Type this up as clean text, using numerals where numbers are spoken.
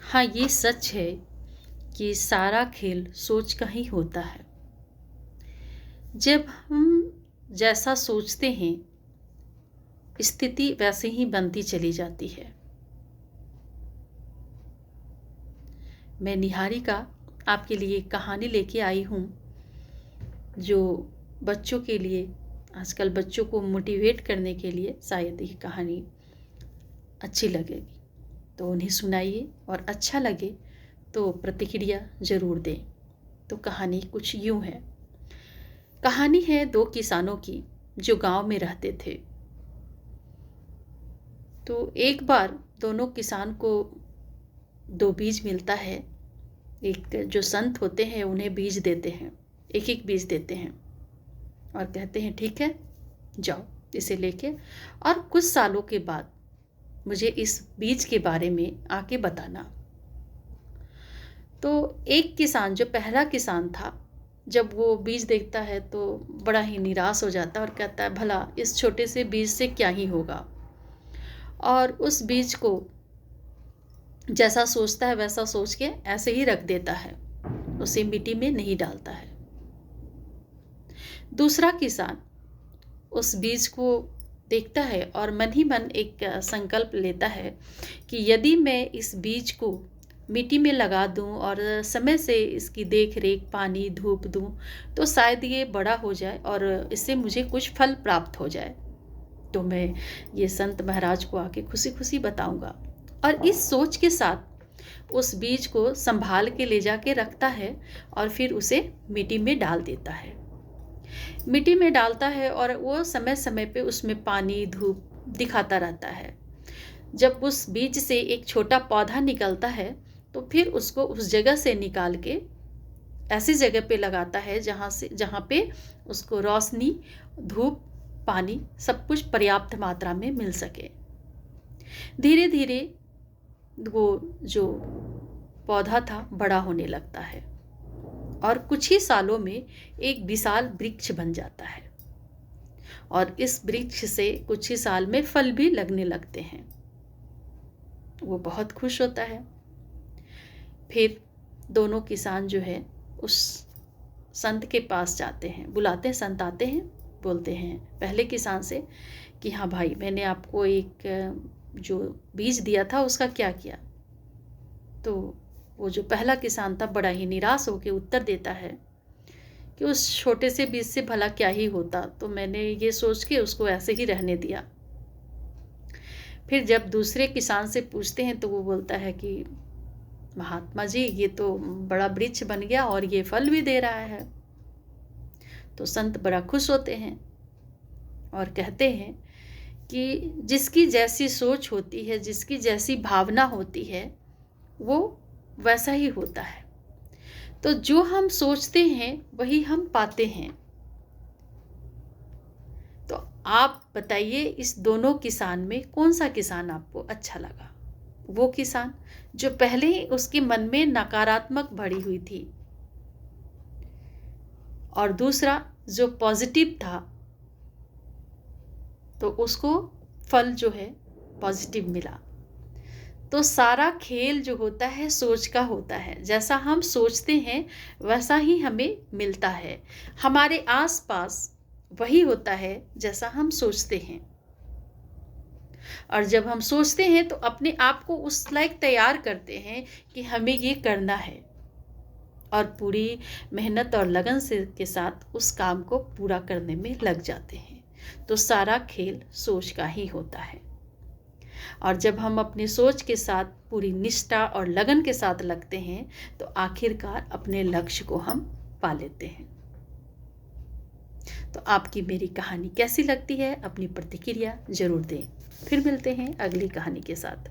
हाँ, ये सच है कि सारा खेल सोच का ही होता है। जब हम जैसा सोचते हैं, स्थिति वैसे ही बनती चली जाती है। मैं निहारिका आपके लिए एक कहानी लेके आई हूँ, जो बच्चों के लिए, आजकल बच्चों को मोटिवेट करने के लिए शायद ये कहानी अच्छी लगेगी। तो उन्हें सुनाइए और अच्छा लगे तो प्रतिक्रिया ज़रूर दें। तो कहानी कुछ यूँ है। कहानी है दो किसानों की जो गांव में रहते थे। तो एक बार दोनों किसान को दो बीज मिलता है। एक जो संत होते हैं उन्हें बीज देते हैं, एक एक बीज देते हैं और कहते हैं ठीक है, जाओ इसे लेके और कुछ सालों के बाद मुझे इस बीज के बारे में आके बताना। तो एक किसान, जो पहला किसान था, जब वो बीज देखता है तो बड़ा ही निराश हो जाता है और कहता है भला इस छोटे से बीज से क्या ही होगा। और उस बीज को जैसा सोचता है वैसा सोच के ऐसे ही रख देता है, उसे मिट्टी में नहीं डालता है। दूसरा किसान उस बीज को देखता है और मन ही मन एक संकल्प लेता है कि यदि मैं इस बीज को मिट्टी में लगा दूं और समय से इसकी देख रेख, पानी, धूप दूं तो शायद ये बड़ा हो जाए और इससे मुझे कुछ फल प्राप्त हो जाए। तो मैं ये संत महाराज को आके खुशी खुशी बताऊंगा। और इस सोच के साथ उस बीज को संभाल के ले जाके रखता है और फिर उसे मिट्टी में डाल देता है। मिट्टी में डालता है और वो समय समय पे उसमें पानी, धूप दिखाता रहता है। जब उस बीज से एक छोटा पौधा निकलता है तो फिर उसको उस जगह से निकाल के ऐसी जगह पे लगाता है जहाँ पे उसको रोशनी, धूप, पानी सब कुछ पर्याप्त मात्रा में मिल सके। धीरे धीरे वो जो पौधा था बड़ा होने लगता है और कुछ ही सालों में एक विशाल वृक्ष बन जाता है और इस वृक्ष से कुछ ही साल में फल भी लगने लगते हैं। वो बहुत खुश होता है। फिर दोनों किसान जो है उस संत के पास जाते हैं, बुलाते हैं। संत आते हैं, बोलते हैं पहले किसान से कि हाँ भाई, मैंने आपको एक जो बीज दिया था उसका क्या किया। तो वो जो पहला किसान था बड़ा ही निराश होकर उत्तर देता है कि उस छोटे से बीज से भला क्या ही होता, तो मैंने ये सोच के उसको ऐसे ही रहने दिया। फिर जब दूसरे किसान से पूछते हैं तो वो बोलता है कि महात्मा जी, ये तो बड़ा वृक्ष बन गया और ये फल भी दे रहा है। तो संत बड़ा खुश होते हैं और कहते हैं कि जिसकी जैसी सोच होती है, जिसकी जैसी भावना होती है, वो वैसा ही होता है। तो जो हम सोचते हैं वही हम पाते हैं। तो आप बताइए, इस दोनों किसान में कौन सा किसान आपको अच्छा लगा? वो किसान जो पहले ही उसके मन में नकारात्मक भरी हुई थी, और दूसरा जो पॉजिटिव था, तो उसको फल जो है पॉजिटिव मिला। तो सारा खेल जो होता है सोच का होता है। जैसा हम सोचते हैं वैसा ही हमें मिलता है। हमारे आसपास वही होता है जैसा हम सोचते हैं। और जब हम सोचते हैं तो अपने आप को उस लायक तैयार करते हैं कि हमें ये करना है, और पूरी मेहनत और लगन से के साथ उस काम को पूरा करने में लग जाते हैं। तो सारा खेल सोच का ही होता है। और जब हम अपनी सोच के साथ पूरी निष्ठा और लगन के साथ लगते हैं तो आखिरकार अपने लक्ष्य को हम पा लेते हैं। तो आपकी मेरी कहानी कैसी लगती है? अपनी प्रतिक्रिया जरूर दें। फिर मिलते हैं अगली कहानी के साथ।